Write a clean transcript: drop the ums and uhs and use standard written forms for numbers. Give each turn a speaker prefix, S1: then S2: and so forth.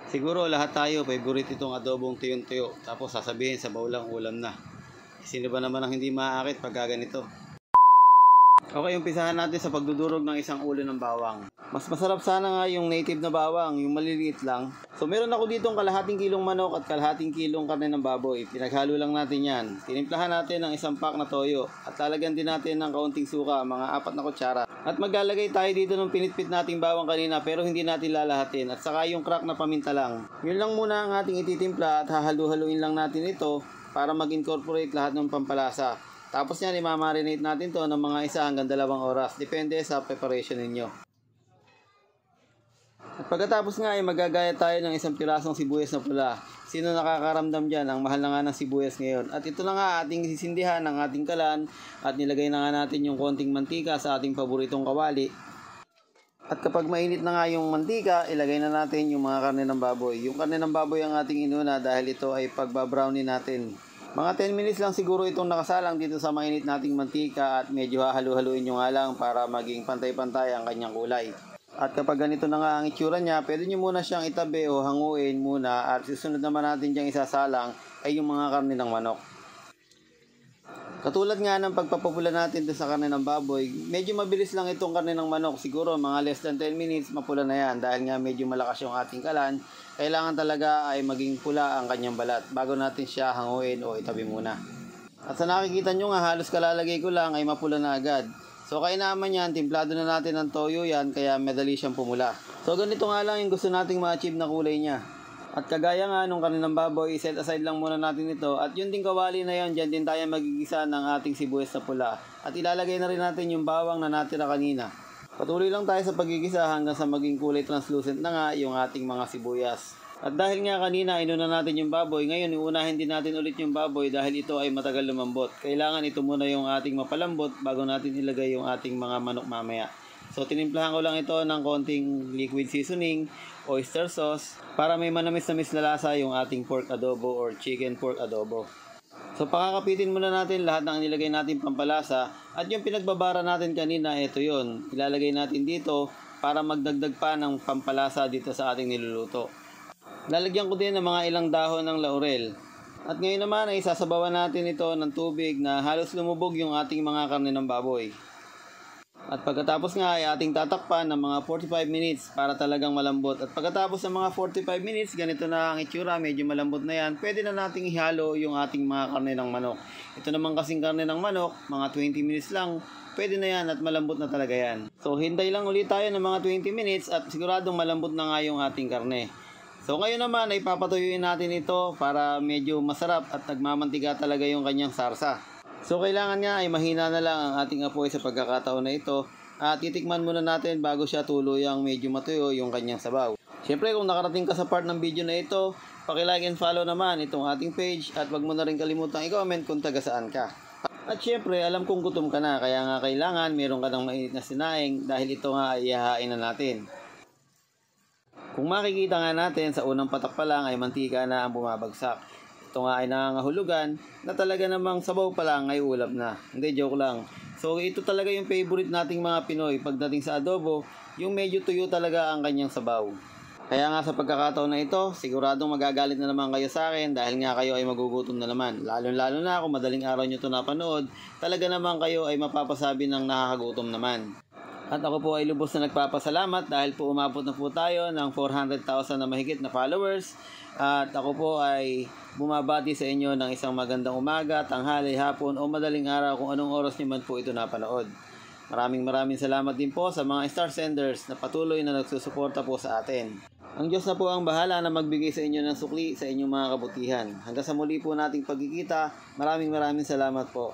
S1: Siguro lahat tayo, favorite itong adobong tuyong-tuyo. Tapos sasabihin sa baulang ulam na. Sino ba naman ang hindi maaakit pagka ganito? Okay, umpisahan natin sa pagdudurog ng isang ulo ng bawang. Mas masarap sana nga yung native na bawang, yung maliliit lang. So meron ako ditong kalahating kilong manok at kalahating kilong karne ng baboy. Pinaghalo lang natin yan. Tinimplahan natin ng isang pack na toyo. At lalagyan din natin ng kaunting suka, mga 4 na kutsara. At maglalagay tayo dito ng pinitpit nating bawang kanina pero hindi natin lalahatin. At saka yung crack na paminta lang. Yun lang muna ang ating ititimpla at hahalu-haluin lang natin ito para mag-incorporate lahat ng pampalasa. Tapos yan, imamarinate natin to ng mga 1 hanggang 2 oras. Depende sa preparation ninyo. At pagkatapos nga ay magagaya tayo ng 1 pirasong sibuyas na pula. Sino nakakaramdam dyan? Ang mahal na nga ng sibuyas ngayon. At ito na nga ating sisindihan ng ating kalan. At nilagay na nga natin yung konting mantika sa ating paboritong kawali. At kapag mainit na nga yung mantika, ilagay na natin yung mga karne ng baboy. Yung karne ng baboy ang ating inuna dahil ito ay pagbabrownie natin. Mga 10 minutes lang siguro itong nakasalang dito sa mainit nating mantika at medyo hahalu-haluin nyo nga lang para maging pantay-pantay ang kanyang kulay. At kapag ganito na nga ang itsura niya, pwede nyo muna siyang itabi o hanguin muna at susunod naman natin diyang isasalang ay yung mga karne ng manok. Katulad nga ng pagpapapula natin sa karne ng baboy, medyo mabilis lang itong karne ng manok. Siguro mga less than 10 minutes mapula na yan dahil nga medyo malakas yung ating kalan. Kailangan talaga ay maging pula ang kanyang balat bago natin siya hanguin o itabi muna. At sa nakikita nyo nga halos kalalagay ko lang ay mapula na agad. So kaya naman yan, timplado na natin ng toyo yan kaya madali siyang pumula. So ganito nga lang yung gusto nating ma-achieve na kulay niya. At kagaya nga nung kaninang baboy, set aside lang muna natin ito. At yun din kawali na yun, dyan din tayo magigisa ng ating sibuyas na pula. At ilalagay na rin natin yung bawang na natira kanina. Patuloy lang tayo sa pagigisa hanggang sa maging kulay translucent na nga yung ating mga sibuyas. At dahil nga kanina inuna natin yung baboy, ngayon iunahin din natin ulit yung baboy dahil ito ay matagal lumambot. Kailangan ito muna yung ating mapalambot bago natin ilagay yung ating mga manok mamaya. So tinimplahan ko lang ito ng konting liquid seasoning, oyster sauce, para may manamis-namis na lasa yung ating pork adobo or chicken pork adobo. So pakakapitin muna natin lahat ng nilagay natin pampalasa at yung pinagbabara natin kanina, ito yun. Ilalagay natin dito para magdagdag pa ng pampalasa dito sa ating niluluto. Lalagyan ko din ng mga ilang dahon ng laurel. At ngayon naman ay sasabawan natin ito ng tubig na halos lumubog yung ating mga karne ng baboy. At pagkatapos nga ay ating tatakpan ng mga 45 minutes para talagang malambot. At pagkatapos ng mga 45 minutes, ganito na ang itsura, medyo malambot na yan. Pwede na nating ihalo yung ating mga karne ng manok. Ito naman kasing karne ng manok, mga 20 minutes lang, pwede na yan at malambot na talaga yan. So hintay lang ulit tayo ng mga 20 minutes at siguradong malambot na nga yung ating karne. So ngayon naman ay papatuyuin natin ito para medyo masarap at nagmamantiga talaga yung kanyang sarsa. So kailangan nga ay mahina na lang ang ating apoy sa pagkakataon na ito at titikman muna natin bago siya tuluyang medyo matuyo yung kanyang sabaw. Siyempre kung nakarating ka sa part ng video na ito, paki-like and follow naman itong ating page at wag mo na rin kalimutang i-comment kung taga saan ka. At siyempre alam kong gutom ka na kaya nga kailangan meron ka ng mainit na sinaing dahil ito nga ay ihahain na natin. Kung makikita nga natin sa unang patak pa lang ay mantika na ang bumabagsak. Ito nga ay nangangahulugan na talaga namang sabaw pa lang ay ulap na. Hindi, joke lang. So ito talaga yung favorite nating mga Pinoy pagdating sa adobo, yung medyo tuyo talaga ang kanyang sabaw. Kaya nga sa pagkakataon na ito, siguradong magagalit na naman kayo sa akin dahil nga kayo ay magugutom na naman. Lalo na kung madaling araw nyo ito napanood, talaga naman kayo ay mapapasabi ng nakakagutom naman. At ako po ay lubos na nagpapasalamat dahil po umabot na po tayo ng 400,000 na mahigit na followers. At ako po ay bumabati sa inyo ng isang magandang umaga, tanghali, hapon o madaling araw kung anong oras niyo man po ito napanood. Maraming salamat din po sa mga star senders na patuloy na nagsusuporta po sa atin. Ang Diyos na po ang bahala na magbigay sa inyo ng sukli sa inyong mga kabutihan. Hanggang sa muli po nating pagkikita, maraming salamat po.